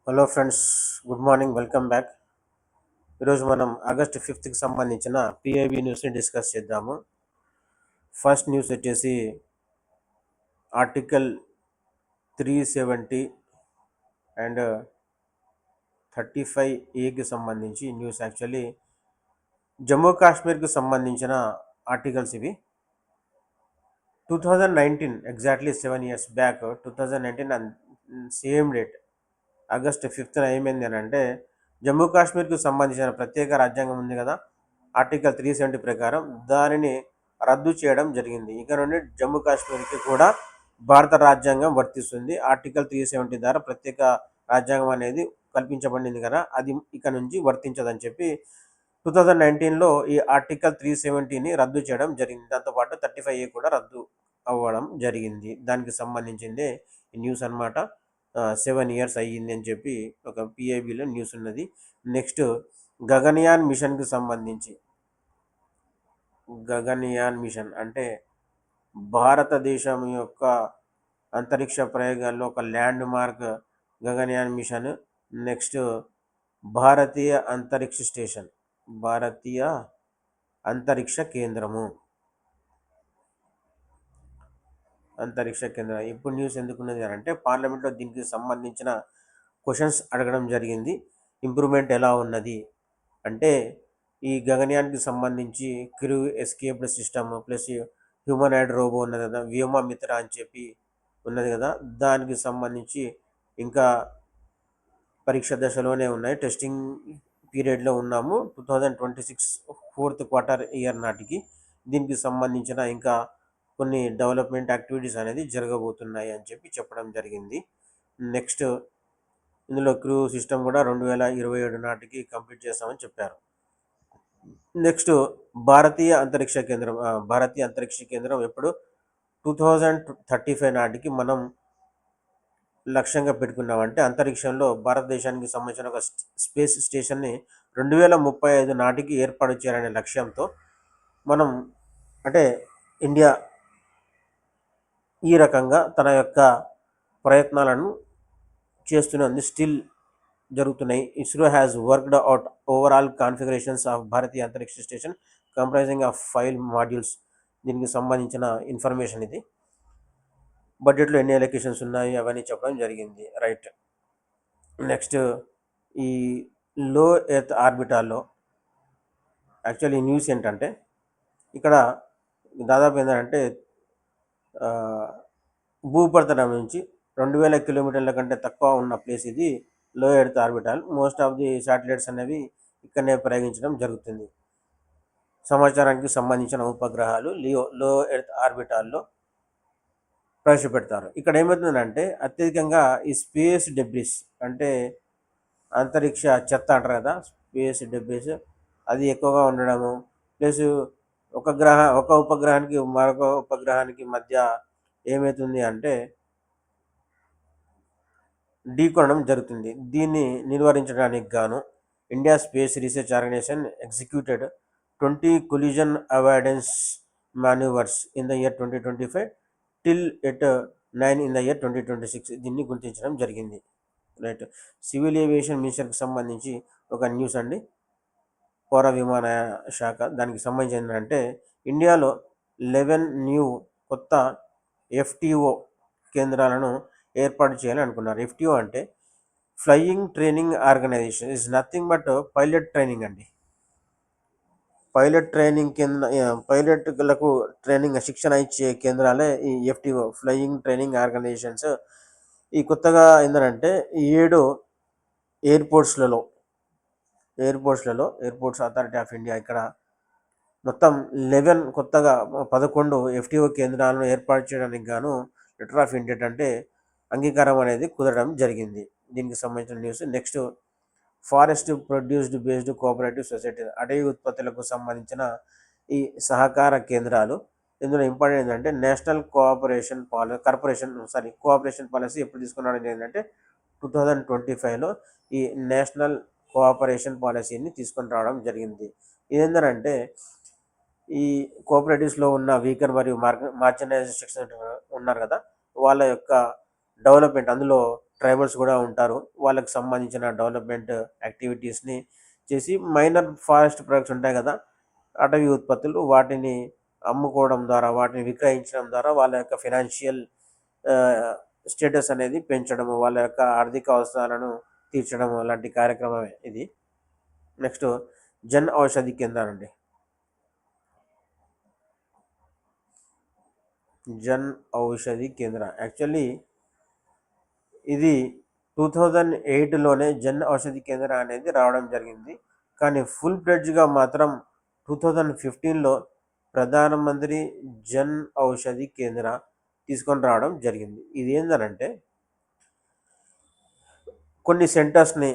Hello friends, good morning, welcome back. ఈరోజు మనం August 5కి సంబంధించిన పిఐబి న్యూస్ని డిస్కస్ చేద్దాము. ఫస్ట్ న్యూస్ వచ్చేసి ఆర్టికల్ 370 అండ్ 35A సంబంధించి న్యూస్. యాక్చువల్లీ జమ్మూ కాశ్మీర్కి సంబంధించిన ఆర్టికల్స్ ఇవి. 2019 exactly 7 years back 2019 and same date August 5న ఏమైంది అని అంటే, జమ్మూ కాశ్మీర్కు సంబంధించిన ప్రత్యేక రాజ్యాంగం ఉంది కదా, ఆర్టికల్ 370 ప్రకారం దానిని రద్దు చేయడం జరిగింది. ఇక నుండి జమ్మూ కాశ్మీర్కి కూడా భారత రాజ్యాంగం వర్తిస్తుంది. ఆర్టికల్ 370 ద్వారా ప్రత్యేక రాజ్యాంగం అనేది కల్పించబడింది కదా, అది ఇక నుంచి వర్తించదని చెప్పి 2019లో ఈ ఆర్టికల్ 370ని రద్దు చేయడం జరిగింది. దాంతోపాటు 35A కూడా రద్దు అవ్వడం జరిగింది. దానికి సంబంధించిందే ఈ న్యూస్ అనమాట. 7 years అయ్యింది అని చెప్పి ఒక పిఐబిలో న్యూస్ ఉన్నది. నెక్స్ట్ గగన్యాన్ మిషన్కి సంబంధించి, గగన్యాన్ మిషన్ అంటే భారతదేశం యొక్క అంతరిక్ష ప్రయోగాల్లో ఒక landmark Gaganyaan mission. Next భారతీయ అంతరిక్ష స్టేషన్, భారతీయ అంతరిక్ష కేంద్రం. ఇప్పుడు న్యూస్ ఎందుకున్నది అని అంటే, పార్లమెంట్లో దీనికి సంబంధించిన క్వశ్చన్స్ అడగడం జరిగింది. ఇంప్రూవ్మెంట్ ఎలా ఉన్నది అంటే, ఈ గగన్యాన్కి సంబంధించి crew escaped system plus humanoid robot ఉన్నది కదా, వ్యోమ మిత్ర అని చెప్పి ఉన్నది కదా, దానికి సంబంధించి ఇంకా పరీక్ష దశలోనే ఉన్నాయి. టెస్టింగ్ పీరియడ్లో ఉన్నాము. 2026 4th quarter నాటికి దీనికి సంబంధించిన ఇంకా కొన్ని డెవలప్మెంట్ యాక్టివిటీస్ అనేది జరగబోతున్నాయి అని చెప్పి చెప్పడం జరిగింది. నెక్స్ట్ ఇందులో క్రూ సిస్టమ్ కూడా 2027 నాటికి కంప్లీట్ చేస్తామని చెప్పారు. నెక్స్ట్ భారతీయ అంతరిక్ష కేంద్రం ఎప్పుడు 2035 నాటికి మనం లక్ష్యంగా పెట్టుకున్నామంటే, అంతరిక్షంలో భారతదేశానికి సంబంధించిన ఒక స్పేస్ స్టేషన్ని 2035 నాటికి ఏర్పాటు చేయాలనే లక్ష్యంతో మనం అంటే ఇండియా ఈ రకంగా తన యొక్క ప్రయత్నాలను చేస్తున్నది. స్టిల్ జరుగుతున్నాయి. ISRO has worked out overall configurations of భారతీయ అంతరిక్ష స్టేషన్ కంప్రైజింగ్ ఆఫ్ 5 modules. దీనికి సంబంధించిన ఇన్ఫర్మేషన్ ఇది. బడ్జెట్లో ఎన్ని ఎలొకేషన్స్ ఉన్నాయి అవన్నీ చెప్పడం జరిగింది. రైట్. నెక్స్ట్ ఈ లో ఎర్త్ ఆర్బిటాల్లో యాక్చువల్లీ న్యూస్ ఏంటంటే, ఇక్కడ దాదాపు ఏంటంటే భూపరితలం నుంచి 2000 kilometers కంటే తక్కువ ఉన్న ప్లేస్ ఇది లో earth orbital. Most of the satellites అనేవి ఇక్కడనే ప్రయోగించడం జరుగుతుంది. సమాచారానికి సంబంధించిన ఉపగ్రహాలు లో ఎర్త్ ఆర్బిటాల్లో ప్రవేశపెడతారు. ఇక్కడ ఏమవుతుందంటే, అత్యధికంగా ఈ స్పేస్ డెబ్రిస్ అంటే అంతరిక్ష చెత్త అంటారు కదా, స్పేస్ డెబ్రిస్ అది ఎక్కువగా ఉండడము, ప్లస్ ఒక ఉపగ్రహానికి మరొక ఉపగ్రహానికి మధ్య ఏమవుతుంది అంటే ఢీకొనడం జరుగుతుంది. దీన్ని నివారించడానికి గాను India space research organisation executed 20 collision avoidance maneuvers in the year 2025 till at 9 in the year 2026. దీన్ని గుర్తించడం జరిగింది. రైట్. సివిల్ ఏవియేషన్ మినిస్టర్కి సంబంధించి ఒక న్యూస్ అండి. పౌర విమాన శాఖ దానికి సంబంధించి ఏంటంటే, ఇండియాలో 11 న్యూ కొత్త FTO కేంద్రాలను ఏర్పాటు చేయాలని అనుకున్నారు. FTO అంటే flying training organisation. Is nothing but pilot training అండి. పైలట్ ట్రైనింగ్ పైలట్లకు ట్రైనింగ్ శిక్షణ ఇచ్చే కేంద్రాలే ఈ FTO, ఫ్లయింగ్ ట్రైనింగ్ ఆర్గనైజేషన్స్. ఈ కొత్తగా ఏంటంటే 7 ఎయిర్పోర్ట్స్లలో ఎయిర్పోర్ట్స్ అథారిటీ ఆఫ్ ఇండియా ఇక్కడ మొత్తం 11 FTO కేంద్రాలను ఏర్పాటు చేయడానికి గాను లెటర్ ఆఫ్ ఇంటెంట్ అంటే అంగీకారం అనేది కుదరడం జరిగింది. దీనికి సంబంధించిన news. Next forest produced based cooperative society, అటవీ ఉత్పత్తులకు సంబంధించిన ఈ సహకార కేంద్రాలు. ఇందులో ఇంపార్టెంట్ ఏంటంటే, నేషనల్ కోఆపరేషన్ పాలసీ ఎప్పుడు తీసుకున్నాడు ఏంటంటే 2025లో ఈ నేషనల్ కోఆపరేషన్ పాలసీని తీసుకొని రావడం జరిగింది. ఇదేంటంటే, ఈ కోఆపరేటివ్స్లో ఉన్న వీకర్ మరియు మార్జినలైజ్డ్ సెక్షన్ ఉన్నారు కదా, వాళ్ళ యొక్క డెవలప్మెంట్, అందులో ట్రైబల్స్ కూడా ఉంటారు. వాళ్ళకి సంబంధించిన డెవలప్మెంట్ యాక్టివిటీస్ని చేసి మైనర్ ఫారెస్ట్ ప్రొడక్ట్స్ ఉంటాయి కదా, అటవీ ఉత్పత్తులు, వాటిని అమ్ముకోవడం ద్వారా, వాటిని విక్రయించడం ద్వారా వాళ్ళ యొక్క ఫినాన్షియల్ స్టేటస్ అనేది పెంచడము, వాళ్ళ యొక్క ఆర్థిక అవసరాలను తీర్చడం లాంటి కార్యక్రమమే ఇది. నెక్స్ట్ జన్ ఔషధి కేంద్రాలు అండి. జన్ ఔషధి కేంద్ర యాక్చువల్లీ ఇది 2008లోనే జన్ ఔషధి కేంద్ర అనేది రావడం జరిగింది. కానీ ఫుల్ ఫ్లెడ్జ్గా మాత్రం 2015లో ప్రధానమంత్రి జన్ ఔషధి కేంద్ర తీసుకొని రావడం జరిగింది. ఇది ఏంటంటే కొన్ని సెంటర్స్ని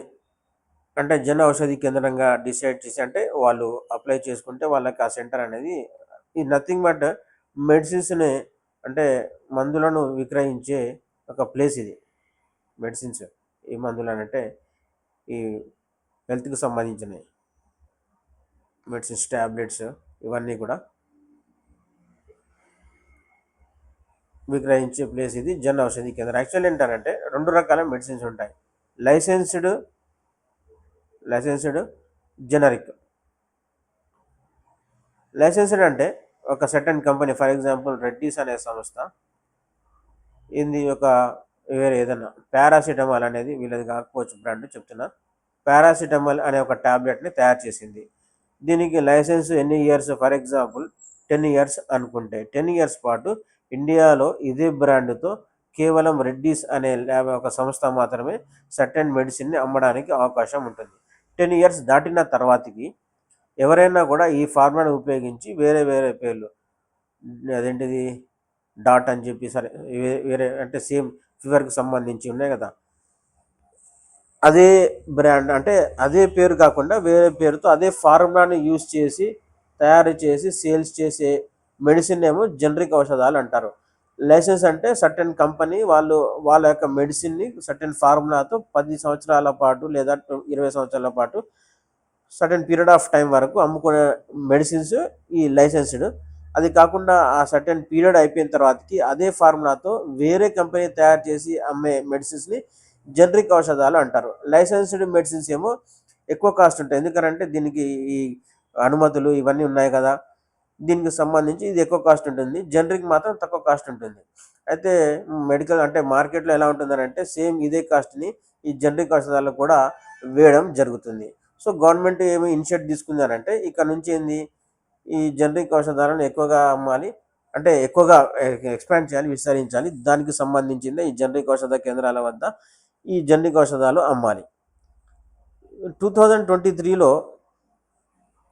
అంటే జన్ ఔషధి కేంద్రంగా డిసైడ్ చేసి, అంటే వాళ్ళు అప్లై చేసుకుంటే వాళ్ళకి ఆ సెంటర్ అనేది ఈ నథింగ్ బట్ మెడిసిన్స్ని, అంటే మందులను విక్రయించే ఒక ప్లేస్ ఇది. మెడిసిన్స్, ఈ మందులు అంటే ఈ హెల్త్కి సంబంధించినవి మెడిసిన్స్, ట్యాబ్లెట్స్, ఇవన్నీ కూడా విక్రయించే ప్లేస్ ఇది జన్ ఔషధి కేంద్రం. యాక్చువల్ ఏంటంటే 2 రకాల మెడిసిన్స్ ఉంటాయి, లైసెన్స్డ్, జెనరిక్. లైసెన్స్డ్ అంటే ఒక certain company, for example Reddy's అనే సంస్థ, ఇది ఒక వేరే ఏదన్నా పారాసిటమాల్ అనేది, వీళ్ళది కాకపోవచ్చు బ్రాండ్ చెప్తున్నా, పారాసిటమాల్ అనే ఒక ట్యాబ్లెట్ని తయారు చేసింది. దీనికి లైసెన్స్ ఎన్ని ఇయర్స్, ఫర్ ఎగ్జాంపుల్ 10 ఇయర్స్ అనుకుంటే 10 ఇయర్స్ పాటు ఇండియాలో ఇదే బ్రాండ్తో కేవలం రెడ్డీస్ అనే ఒక సంస్థ మాత్రమే సర్టెన్ మెడిసిన్ని అమ్మడానికి అవకాశం ఉంటుంది. 10 ఇయర్స్ దాటిన తర్వాతకి ఎవరైనా కూడా ఈ ఫార్ములాను ఉపయోగించి వేరే వేరే పేర్లు, అదేంటిది డాట్ అని చెప్పి, సరే వేరే అంటే సేమ్ ఫీవర్కి సంబంధించి ఉన్నాయి కదా, అదే బ్రాండ్ అంటే అదే పేరు కాకుండా వేరే పేరుతో అదే ఫార్ములాని యూజ్ చేసి తయారు చేసి సేల్స్ చేసే మెడిసిన్ ఏమో జనరిక్ ఔషధాలు అంటారు. లైసెన్స్ అంటే సర్టెన్ కంపెనీ వాళ్ళు వాళ్ళ యొక్క మెడిసిన్ని సర్టెన్ ఫార్ములాతో 10 సంవత్సరాల పాటు లేదా 20 సంవత్సరాల పాటు సర్టెన్ పీరియడ్ ఆఫ్ టైం వరకు అమ్ముకునే మెడిసిన్స్ ఈ లైసెన్స్డ్. అది కాకుండా ఆ సర్టెన్ పీరియడ్ అయిపోయిన తర్వాతకి అదే ఫార్ములాతో వేరే కంపెనీ తయారు చేసి అమ్మే మెడిసిన్స్ని జనరిక్ ఔషధాలు అంటారు. లైసెన్స్డ్ మెడిసిన్స్ ఏమో ఎక్కువ కాస్ట్ ఉంటాయి, ఎందుకంటే దీనికి ఈ అనుమతులు ఇవన్నీ ఉన్నాయి కదా, దీనికి సంబంధించి ఇది ఎక్కువ కాస్ట్ ఉంటుంది. జనరిక్ మాత్రం తక్కువ కాస్ట్ ఉంటుంది. అయితే మెడికల్ అంటే మార్కెట్లో ఎలా ఉంటుందని అంటే సేమ్ ఇదే కాస్ట్ని ఈ జనరిక్ ఔషధాలకు కూడా వేయడం జరుగుతుంది. సో గవర్నమెంట్ ఏమి ఇనిషియేట్ తీసుకుందారంటే ఇక్కడ నుంచి ఏంది, ఈ జనరిక్ ఔషధాలను ఎక్కువగా అమ్మాలి, అంటే ఎక్కువగా ఎక్స్పాండ్ చేయాలి, విస్తరించాలి. దానికి సంబంధించిందే ఈ జనరిక్ ఔషధ కేంద్రాల వద్ద ఈ జనరిక్ ఔషధాలు అమ్మాలి. 2023లో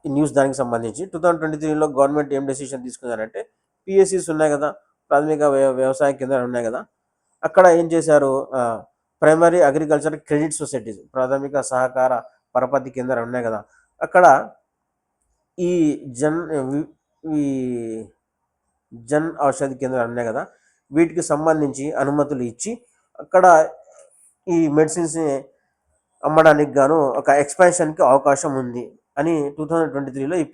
ఈ న్యూస్ దానికి సంబంధించి 2023లో గవర్నమెంట్ ఏం డెసిషన్ తీసుకున్నారంటే, పిఎస్సిస్ ఉన్నాయి కదా, ప్రాథమిక వ్యవసాయ కేంద్రాలు ఉన్నాయి కదా, అక్కడ ఏం చేశారు, ప్రైమరీ అగ్రికల్చర్ క్రెడిట్ సొసైటీస్, ప్రాథమిక సహకార పరపతి కేంద్రాలు ఉన్నాయి కదా, అక్కడ ఈ ఈ జన్ ఔషధి కేంద్రాలు ఉన్నాయి కదా, వీటికి సంబంధించి అనుమతులు ఇచ్చి అక్కడ ఈ మెడిసిన్స్ని అమ్మడానికి గాను ఒక ఎక్స్పాన్షన్కి అవకాశం ఉంది అని 2023లో ఈ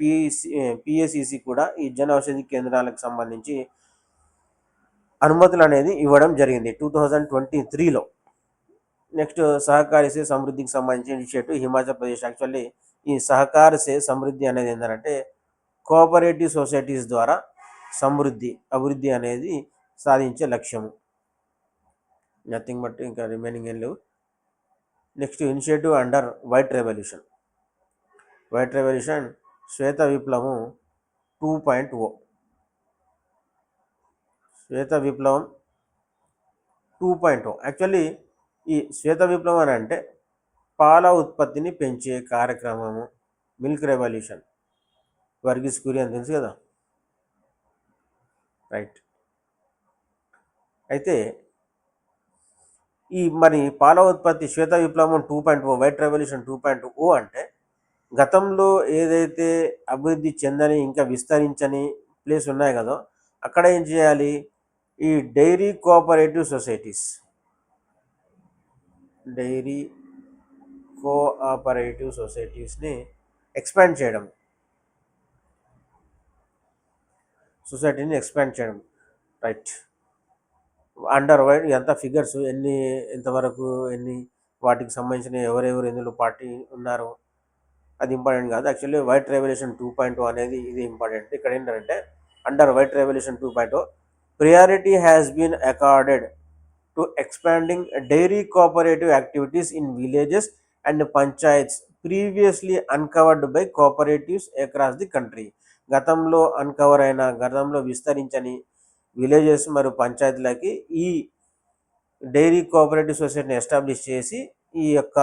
పిఏసిసి కూడా ఈ జన్ ఔషధి కేంద్రాలకు సంబంధించి అనుమతులు అనేది ఇవ్వడం జరిగింది 2023లో. నెక్స్ట్ సహకారి సే సమృద్ధికి సంబంధించిన ఇనిషియేటివ్ హిమాచల్ ప్రదేశ్. యాక్చువల్లీ ఈ సహకార సే సమృద్ధి అనేది ఏంటంటే కోఆపరేటివ్ సొసైటీస్ ద్వారా అభివృద్ధి అనేది సాధించే లక్ష్యము, నథింగ్ బట్ ఇంకా రిమైనింగ్ ఏం లేవు. Next initiative under white revolution శ్వేత విప్లవం 2.0. శ్వేత విప్లవం 2.0 యాక్చువల్లీ ఈ శ్వేత విప్లవం అని అంటే పాల ఉత్పత్తిని పెంచే కార్యక్రమము, మిల్క్ రెవల్యూషన్. వర్గీస్ కురియన్ తెలుసు కదా, రైట్. అయితే ఈ మరి పాల ఉత్పత్తి శ్వేత విప్లవం 2.0, వైట్ రెవల్యూషన్ 2.0 అంటే గతంలో ఏదైతే అభివృద్ధి చెందని ఇంకా విస్తరించని ప్లేస్ ఉన్నాయి కదా, అక్కడ ఏం చేయాలి, ఈ డైరీ కోఆపరేటివ్ సొసైటీస్ని ఎక్స్పాండ్ చేయడం, రైట్. అండర్ వైడ్ ఎంత ఫిగర్స్ ఎన్ని ఎంతవరకు ఎన్ని వాటికి సంబంధించిన ఎవరెవరు ఎందులో పార్టీ ఉన్నారు అది ఇంపార్టెంట్ కాదు. యాక్చువల్లీ వైట్ రెవల్యూషన్ 2.0 అనేది ఇది ఇంపార్టెంట్. ఇక్కడ ఏంటంటే under white revolution 2.0 priority has been accorded to expanding dairy cooperative activities in villages and panchayats previously uncovered by cooperatives across the country. గతంలో విస్తరించని విలేజెస్ మరియు పంచాయతీలకి ఈ డైరీ కోఆపరేటివ్ సొసైటీని ఎస్టాబ్లిష్ చేసి ఈ యొక్క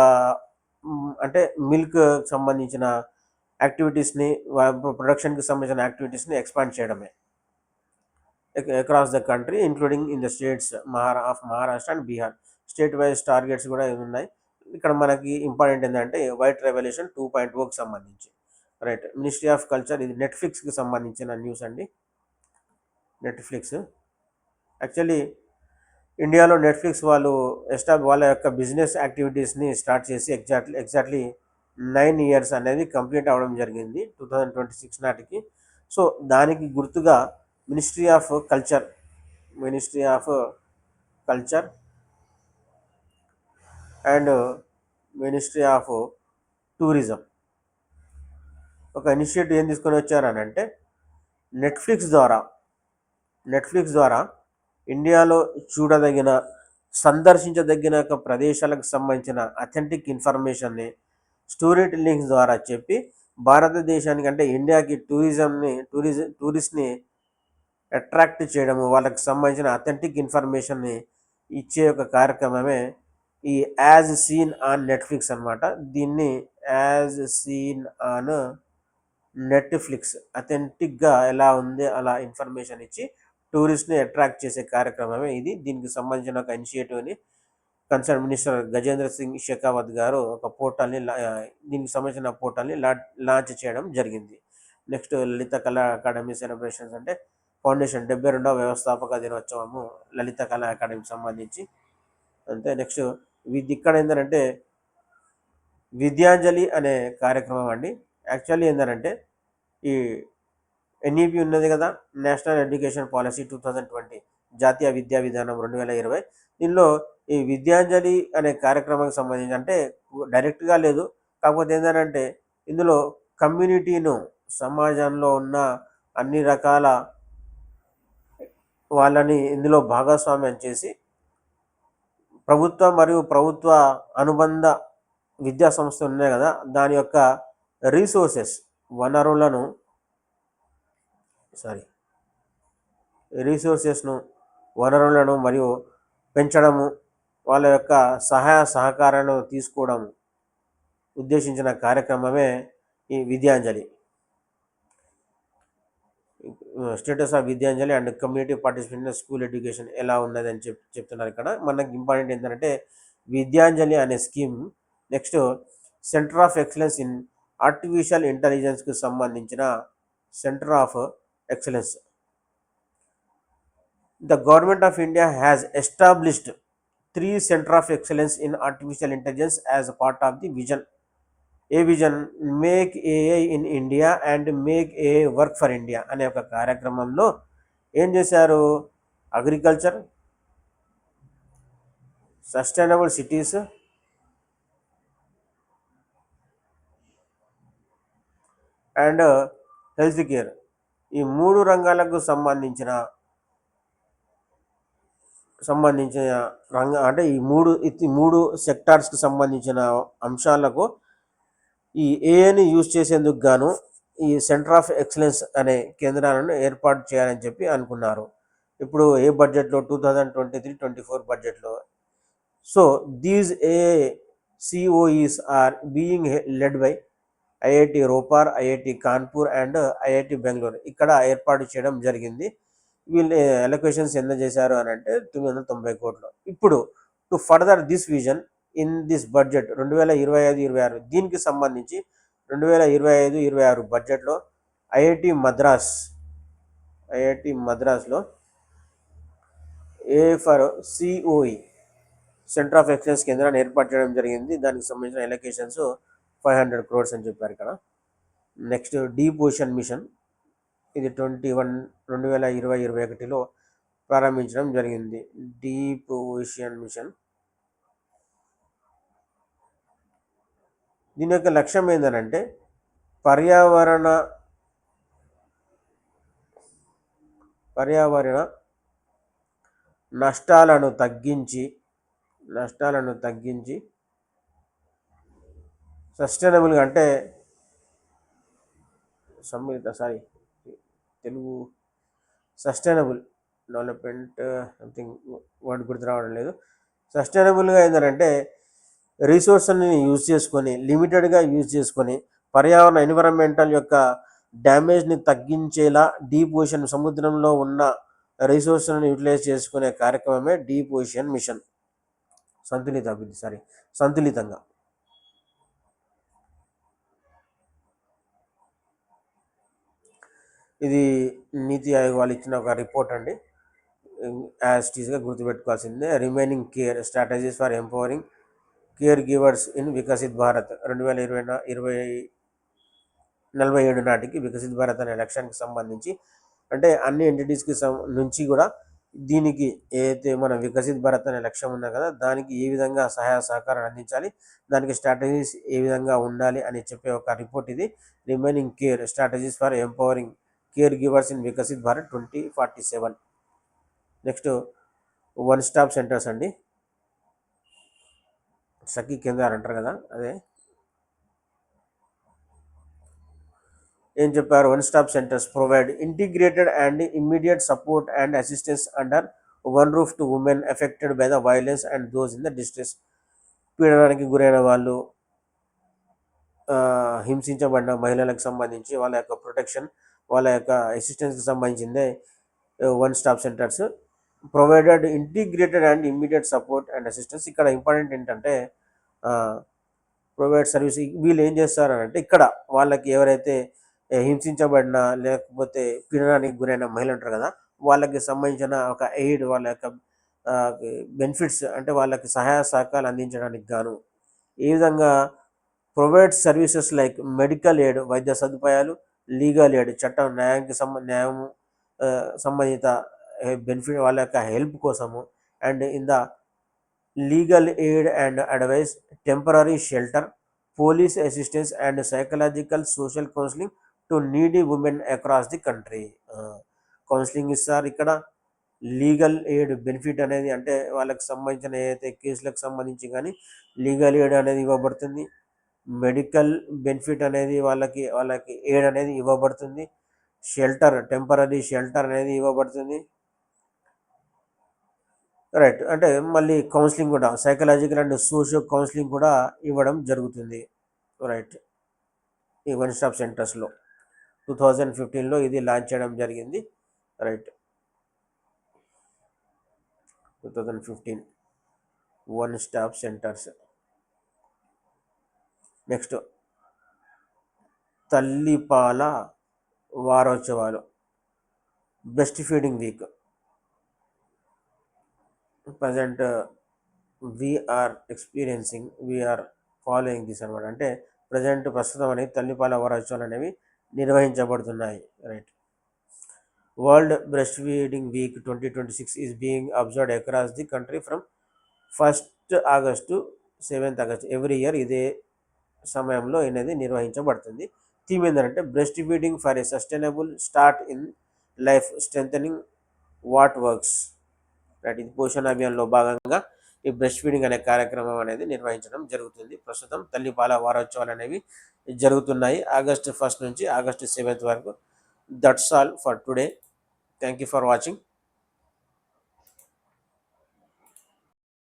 అంటే మిల్క్ సంబంధించిన యాక్టివిటీస్ని ప్రొడక్షన్కి సంబంధించిన యాక్టివిటీస్ని ఎక్స్పాండ్ చేయడమే across the country including in the states of Maharashtra and Bihar. State wise targets కూడా ఉన్నాయి. ఇక్కడ మనకి ఇంపార్టెంట్ ఏంటంటే వైట్ రెవల్యూషన్ 2.0కి సంబంధించి రైట్. మినిస్ట్రీ ఆఫ్ కల్చర్ ఇది నెట్ఫ్లిక్స్కి సంబంధించిన న్యూస్ అండి. నెట్ఫ్లిక్స్ యాక్చువల్లీ ఇండియాలో నెట్ఫ్లిక్స్ వాళ్ళ యొక్క బిజినెస్ యాక్టివిటీస్ని స్టార్ట్ చేసి ఎగ్జాక్ట్లీ 9 years అనేది కంప్లీట్ అవ్వడం జరిగింది 2026 నాటికి. సో దానికి గుర్తుగా ministry of culture and ministry of tourism ఒక ఇనిషియేటివ్ ఏం తీసుకొని వచ్చారనంటే నెట్ఫ్లిక్స్ ద్వారా ఇండియాలో చూడదగిన సందర్శించదగిన ప్రదేశాలకు సంబంధించిన అథెంటిక్ ఇన్ఫర్మేషన్ని స్టోరీ టెల్లింగ్స్ ద్వారా చెప్పి భారతదేశానికి అంటే ఇండియాకి టూరిస్ట్ని అట్రాక్ట్ చేయడము, వాళ్ళకి సంబంధించిన అథెంటిక్ ఇన్ఫర్మేషన్ని ఇచ్చే ఒక కార్యక్రమమే ఈ యాజ్ సీన్ ఆన్ నెట్ఫ్లిక్స్ అనమాట. దీన్ని యాజ్ సీన్ ఆన్ నెట్ఫ్లిక్స్ అథెంటిక్గా ఎలా ఉంది అలా ఇన్ఫర్మేషన్ ఇచ్చి టూరిస్ట్ని అట్రాక్ట్ చేసే కార్యక్రమమే ఇది. దీనికి సంబంధించిన ఒక ఇనిషియేటివ్ని కన్సర్న్ మినిస్టర్ గజేంద్ర సింగ్ షెకావత్ గారు ఒక దీనికి సంబంధించిన పోర్టల్ని లాంచ్ చేయడం జరిగింది. నెక్స్ట్ లలిత కళా అకాడమీ సెలబ్రేషన్స్ అంటే ఫౌండేషన్ 72వ వ్యవస్థాపక దినోత్సవము లలిత కళా అకాడమీకి సంబంధించి అంతే. నెక్స్ట్ ఇక్కడ ఏంటంటే విద్యాంజలి అనే కార్యక్రమం అండి. యాక్చువల్లీ ఏంటంటే ఈ ఎన్ఈపి ఉన్నది కదా, నేషనల్ ఎడ్యుకేషన్ పాలసీ 2020 జాతీయ విద్యా విధానం 2020. దీనిలో ఈ విద్యాంజలి అనే కార్యక్రమానికి సంబంధించి అంటే డైరెక్ట్గా లేదు, కాకపోతే ఏంటంటే ఇందులో కమ్యూనిటీను సమాజంలో ఉన్న అన్ని రకాల వాళ్ళని ఇందులో భాగస్వామ్యం చేసి ప్రభుత్వ మరియు ప్రభుత్వ అనుబంధ విద్యా సంస్థలు ఉన్నాయి కదా, దాని యొక్క వనరులను మరియు పెంచడము, వాళ్ళ యొక్క సహాయ సహకారాలను తీసుకోవడం ఉద్దేశించిన కార్యక్రమమే ఈ Vidyanjali. Status of Vidyanjali and community participation in school education ఎలా ఉన్నది అని చెప్తున్నారు. ఇక్కడ మనకి ఇంపార్టెంట్ ఏంటంటే విద్యాంజలి అనే scheme. Next centre of excellence in artificial ఇంటెలిజెన్స్కి సంబంధించిన centre of excellence. The government of India has established 3 centre of excellence in artificial intelligence as part of the vision make AI in India and make AI work for India అనే ఒక కార్యక్రమంలో ఏం చేశారు, agriculture, sustainable cities and health care ఈ 3 రంగాలకు సంబంధించిన అంటే ఈ మూడు సెక్టార్స్కి సంబంధించిన అంశాలకు ఈ ఏఐని యూజ్ చేసేందుకు గాను ఈ సెంటర్ ఆఫ్ ఎక్సలెన్స్ అనే కేంద్రాలను ఏర్పాటు చేయాలని చెప్పి అనుకున్నారు. ఇప్పుడు ఏ బడ్జెట్లో 2023-24 బడ్జెట్లో. So these COEs are being led by IIT Ropar, IIT Kanpur and IIT Bengaluru ఇక్కడ ఏర్పాటు చేయడం జరిగింది. వీళ్ళు అలొకేషన్స్ ఎంత చేశారు అని అంటే 990 కోట్లు. ఇప్పుడు to further this vision in this budget 2025-26 దీనికి సంబంధించి 2025-26 బడ్జెట్లో ఐఐటి మద్రాస్లో for COE centre of excellence కేంద్రాన్ని ఏర్పాటు చేయడం జరిగింది. దానికి సంబంధించిన అలొకేషన్స్ 500 crores అని చెప్పారు ఇక్కడ. నెక్స్ట్ డీప్ ఓషన్ మిషన్ ఇది 2020-21లో ప్రారంభించడం జరిగింది. Deep ocean mission. దీని యొక్క లక్ష్యం ఏంటంటే పర్యావరణ పర్యావరణ నష్టాలను తగ్గించి సస్టైనబుల్గా అంటే Telugu sustainable development something word గుర్తు రావడం లేదు. సస్టైనబుల్గా ఏంటంటే రిసోర్స్ని లిమిటెడ్గా యూజ్ చేసుకొని పర్యావరణ ఎన్విరాన్మెంటల్ యొక్క డ్యామేజ్ని తగ్గించేలా డీప్ ఓషన్ సముద్రంలో ఉన్న రిసోర్స్లను యూటిలైజ్ చేసుకునే కార్యక్రమమే డీప్ ఓషన్ మిషన్. సంతులితంగా. ఇది నీతి ఆయోగ్ వాళ్ళు ఇచ్చిన ఒక రిపోర్ట్ అండి. యాజ్ టీజ్గా గుర్తుపెట్టుకోవాల్సిందే. Remaining care strategies for empowering care givers in Viksit Bharat 2047 నాటికి వికసిత్ భారత్ అనే లక్ష్యానికి సంబంధించి అంటే అన్ని ఎంటిటీస్కి నుంచి కూడా దీనికి ఏదైతే మన వికసిత్ భారత్ అనే లక్ష్యం ఉన్నా కదా దానికి ఏ విధంగా సహాయ సహకారాలు అందించాలి, దానికి స్ట్రాటజీస్ ఏ విధంగా ఉండాలి అని చెప్పే ఒక రిపోర్ట్ ఇది. Remaining care strategies for empowering care givers in Viksit Bharat 2047. Next one stop centres అండి. సఖీ కేంద్రాలు అంటారు కదా, అదే ఏం చెప్పారు. One stop centres provide integrated and immediate support and assistance under one roof to women affected by the violence and those in the distress. పీడనానికి గురైన వాళ్ళు, హింసించబడిన మహిళలకు సంబంధించి వాళ్ళ యొక్క ప్రొటెక్షన్, వాళ్ళ యొక్క అసిస్టెన్స్కి సంబంధించిందే one stop centres. Provided integrated and immediate support and assistance. ఇక్కడ ఇంపార్టెంట్ ఏంటంటే ప్రొవైడ్ సర్వీస్. వీళ్ళు ఏం చేస్తారంటే ఇక్కడ వాళ్ళకి ఎవరైతే హింసించబడిన లేకపోతే పీడనానికి గురైన మహిళలు ఉంటారు కదా వాళ్ళకి సంబంధించిన ఒక ఎయిడ్, వాళ్ళ యొక్క బెనిఫిట్స్ అంటే వాళ్ళకి సహాయ సహకారాలు అందించడానికి గాను ఈ విధంగా provide services like medical aid వైద్య సదుపాయాలు, లీగల్ ఎయిడ్ చట్టం న్యాయానికి సంబంధిత బెనిఫిట్ వాళ్ళ యొక్క హెల్ప్ కోసము, and in the legal aid and advice, temporary shelter, police assistance and psychological social counselling to needy women across the country. Counselling ఇస్తారు ఇక్కడ. లీగల్ ఎయిడ్ బెనిఫిట్ అనేది అంటే వాళ్ళకి సంబంధించిన ఏదైతే కేసులకు సంబంధించి కానీ లీగల్ ఎయిడ్ అనేది ఇవ్వబడుతుంది. మెడికల్ బెనిఫిట్ అనేది వాళ్ళకి ఎయిడ్ అనేది ఇవ్వబడుతుంది. షెల్టర్, టెంపరరీ షెల్టర్ అనేది ఇవ్వబడుతుంది. రైట్. అంటే మళ్ళీ కౌన్సిలింగ్ కూడా, సైకలాజికల్ అండ్ సోషియో కౌన్సిలింగ్ కూడా ఇవ్వడం జరుగుతుంది. రైట్. ఈ వన్ స్టాప్ సెంటర్స్లో 2015లో ఇది లాంచ్ చేయడం జరిగింది. Right. 2015 one stop centres. Next తల్లిపాల వారోత్సవాలు, breastfeeding week. Present we are following this అనమాట. అంటే ప్రస్తుతం అనేది తల్లిపాల వారోత్సవాలు అనేవి నిర్వహించబడుతున్నాయి. Right. World breastfeeding week 2026 is being observed across the country from 1st August to 7th August every year. ఇదే సమయంలో అనేది నిర్వహించబడుతుంది. థీమ్ ఏంటంటే breastfeeding for a sustainable start in life, strengthening what works. Right. ఇది పోషణ అభియాన్లో భాగంగా ఈ breast feeding అనే కార్యక్రమం అనేది నిర్వహించడం జరుగుతుంది. ప్రస్తుతం తల్లిపాల వారోత్సవాలు అనేవి జరుగుతున్నాయి August 1st నుంచి August 7th వరకు. That's all for today. Thank you for watching.